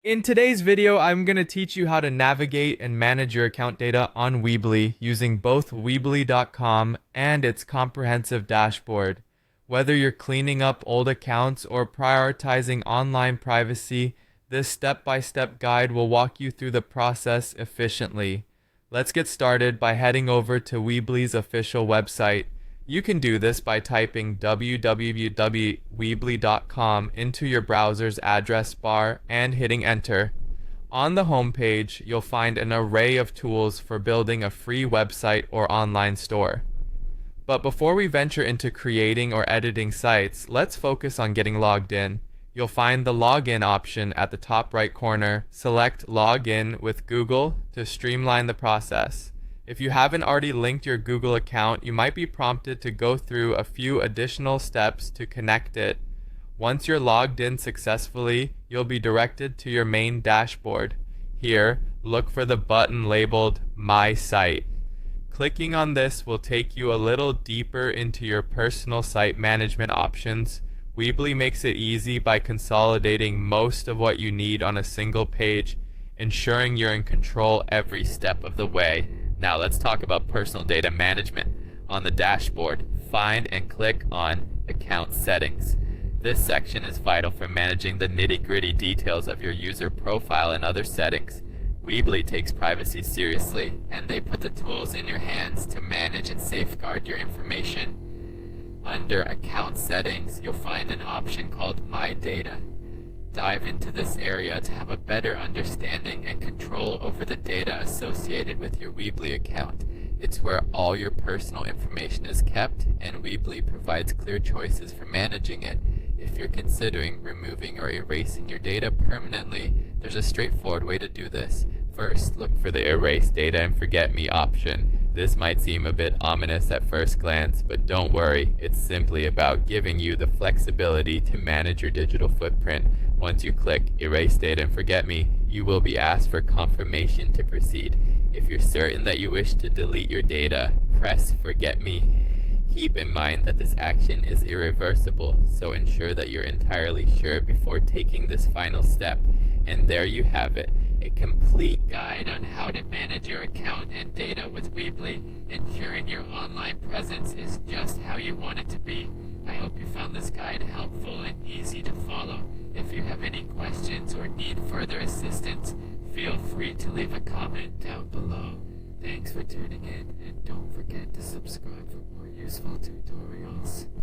In today's video, I'm going to teach you how to navigate and manage your account data on Weebly using both Weebly.com and its comprehensive dashboard. Whether you're cleaning up old accounts or prioritizing online privacy, this step-by-step guide will walk you through the process efficiently. Let's get started by heading over to Weebly's official website. You can do this by typing www.weebly.com into your browser's address bar and hitting enter. On the home page, you'll find an array of tools for building a free website or online store. But before we venture into creating or editing sites, let's focus on getting logged in. You'll find the login option at the top right corner. Select Login with Google to streamline the process. If you haven't already linked your Google account, you might be prompted to go through a few additional steps to connect it. Once you're logged in successfully, you'll be directed to your main dashboard. Here, look for the button labeled My Site. Clicking on this will take you a little deeper into your personal site management options. Weebly makes it easy by consolidating most of what you need on a single page, ensuring you're in control every step of the way. Now let's talk about personal data management. On the dashboard, find and click on Account Settings. This section is vital for managing the nitty-gritty details of your user profile and other settings. Weebly takes privacy seriously, and they put the tools in your hands to manage and safeguard your information. Under Account Settings, you'll find an option called My Data. Dive into this area to have a better understanding and control over the data associated with your Weebly account. It's where all your personal information is kept, and Weebly provides clear choices for managing it. If you're considering removing or erasing your data permanently, there's a straightforward way to do this. First, look for the Erase Data and Forget Me option. This might seem a bit ominous at first glance, but don't worry, it's simply about giving you the flexibility to manage your digital footprint. Once you click Erase Data and Forget Me, you will be asked for confirmation to proceed. If you're certain that you wish to delete your data, press Forget Me. Keep in mind that this action is irreversible, so ensure that you're entirely sure before taking this final step. And there you have it, a complete guide on how to manage your account and data with Weebly, ensuring your online presence is just how you want it to be. I hope you found this guide helpful and easy to follow. If you have any questions or need further assistance, feel free to leave a comment down below. Thanks for tuning in, and don't forget to subscribe for more useful tutorials.